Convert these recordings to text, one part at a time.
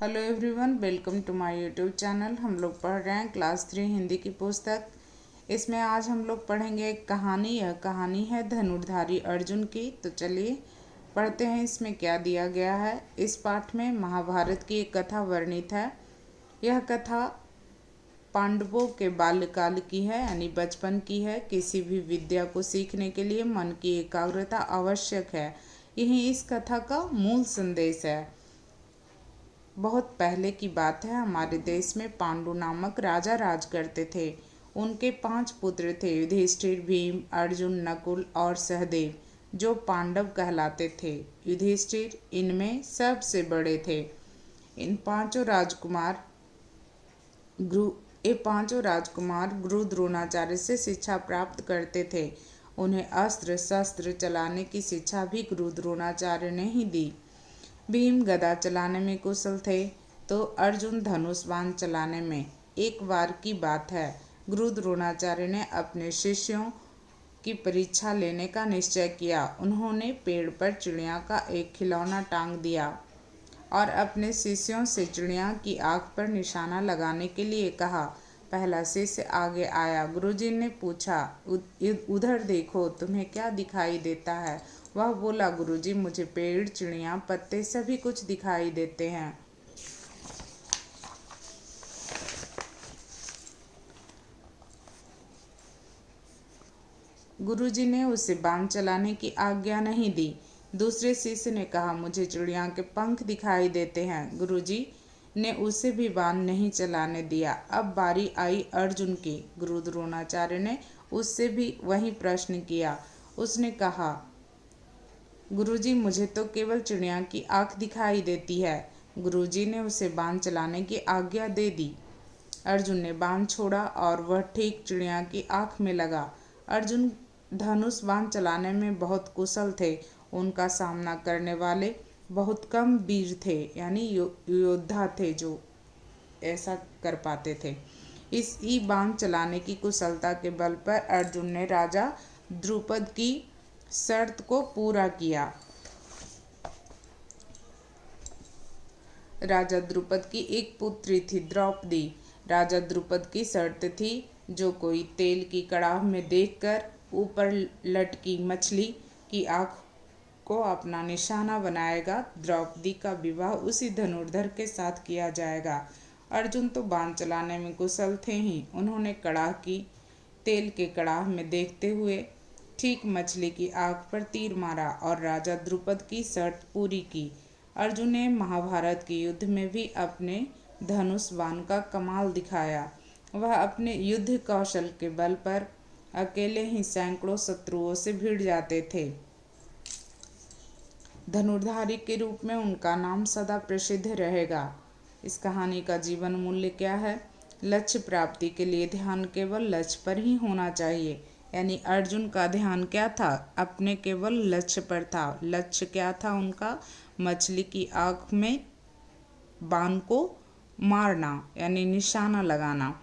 Hello everyone, welcome to my YouTube channel. हम लोग पढ़ रहे हैं क्लास 3 हिंदी की पुस्तक। इसमें आज हम लोग पढ़ेंगे एक कहानी। यह कहानी है धनुर्धारी अर्जुन की। तो चलिए पढ़ते हैं इसमें क्या दिया गया है। इस पाठ में महाभारत की एक कथा वर्णित है। यह कथा पांडवों के बाल्यकाल की है, यानी बचपन की है। किसी भी विद्या को सीखने के लिए मन की एकाग्रता आवश्यक है। यही इस कथा का मूल संदेश है। बहुत पहले की बात है। हमारे देश में पांडु नामक राजा राज करते थे। उनके 5 पुत्र थे, युधिष्ठिर, भीम, अर्जुन, नकुल और सहदेव, जो पांडव कहलाते थे। युधिष्ठिर इनमें सबसे बड़े थे। इन पांचों राजकुमार गुरु ये पांचों राजकुमार गुरु द्रोणाचार्य से शिक्षा प्राप्त करते थे। उन्हें अस्त्र शस्त्र चलाने की शिक्षा भी गुरु द्रोणाचार्य ने ही दी। भीम गदा चलाने में कुशल थे, तो अर्जुन धनुष बाण चलाने में। एक बार की बात है, गुरु द्रोणाचार्य ने अपने शिष्यों की परीक्षा लेने का निश्चय किया। उन्होंने पेड़ पर चिड़िया का एक खिलौना टांग दिया और अपने शिष्यों से चिड़िया की आंख पर निशाना लगाने के लिए कहा। पहला शिष्य आगे आया। गुरुजी ने पूछा, उधर देखो, तुम्हें क्या दिखाई देता है? वह बोला, गुरुजी, मुझे पेड़, चिड़िया, पत्ते सभी कुछ दिखाई देते हैं। गुरुजी ने उसे बाण चलाने की आज्ञा नहीं दी। दूसरे शिष्य ने कहा, मुझे चिड़िया के पंख दिखाई देते हैं। गुरुजी ने उसे भी बाण नहीं चलाने दिया। अब बारी आई अर्जुन की। गुरु द्रोणाचार्य ने उससे भी वही प्रश्न किया। उसने कहा, गुरुजी, मुझे तो केवल चिड़िया की आंख दिखाई देती है। गुरुजी ने उसे बाण चलाने की आज्ञा दे दी। अर्जुन ने बाण छोड़ा और वह ठीक चिड़िया की आंख में लगा। अर्जुन धनुष बाण चलाने में बहुत कुशल थे। उनका सामना करने वाले बहुत कम वीर थे, यानी योद्धा थे जो ऐसा कर पाते थे। इस ई बाण चलाने की कुशलता के बल पर अर्जुन ने राजा द्रुपद की शर्त को पूरा किया। राजा द्रुपद की एक पुत्री थी, द्रौपदी। राजा द्रुपद की शर्त थी, जो कोई तेल की कड़ाह में देखकर ऊपर लटकी मछली की आंख को अपना निशाना बनाएगा, द्रौपदी का विवाह उसी धनुर्धर के साथ किया जाएगा। अर्जुन तो बाण चलाने में कुशल थे ही। उन्होंने कड़ाह की तेल के कड़ाह में देखते हुए ठीक मछली की आंख पर तीर मारा और राजा द्रुपद की शर्त पूरी की। अर्जुन ने महाभारत के युद्ध में भी अपने धनुष बाण का कमाल दिखाया। वह अपने युद्ध कौशल के बल पर अकेले ही सैकड़ों शत्रुओं से भिड़ जाते थे। धनुर्धारी के रूप में उनका नाम सदा प्रसिद्ध रहेगा। इस कहानी का जीवन मूल्य क्या है? लक्ष्य प्राप्ति के लिए ध्यान केवल लक्ष्य पर ही होना चाहिए। यानी अर्जुन का ध्यान क्या था? अपने केवल लक्ष्य पर था। लक्ष्य क्या था उनका? मछली की आंख में बाण को मारना, यानी निशाना लगाना।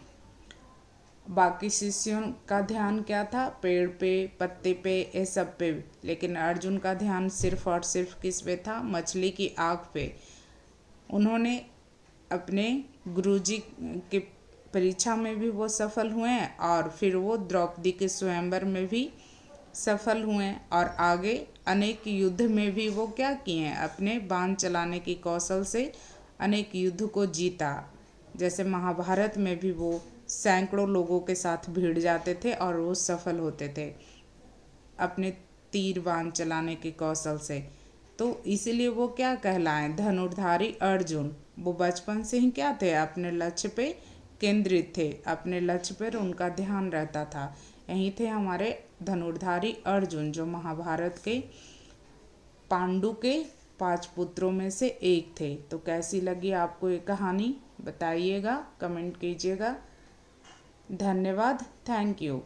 बाकी शिष्यों का ध्यान क्या था? पेड़ पे, पत्ते पे, ये सब पे। लेकिन अर्जुन का ध्यान सिर्फ और सिर्फ किस पे था? मछली की आंख पे। उन्होंने अपने गुरुजी के परीक्षा में भी वो सफल हुए और फिर वो द्रौपदी के स्वयंवर में भी सफल हुए और आगे अनेक युद्ध में भी वो क्या किए? अपने बाण चलाने की कौशल से अनेक युद्ध को जीता। जैसे महाभारत में भी वो सैकड़ों लोगों के साथ भिड़ जाते थे और वो सफल होते थे अपने तीर बाण चलाने के कौशल से। तो इसीलिए वो क्या कहलाए? धनुर्धारी अर्जुन। वो बचपन से ही क्या थे? अपने लक्ष्य पे केंद्रित थे। अपने लक्ष्य पर उनका ध्यान रहता था। यही थे हमारे धनुर्धारी अर्जुन, जो महाभारत के पांडु के 5 पुत्रों में से एक थे। तो कैसी लगी आपको ये कहानी? बताइएगा, कमेंट कीजिएगा। धन्यवाद। Thank you.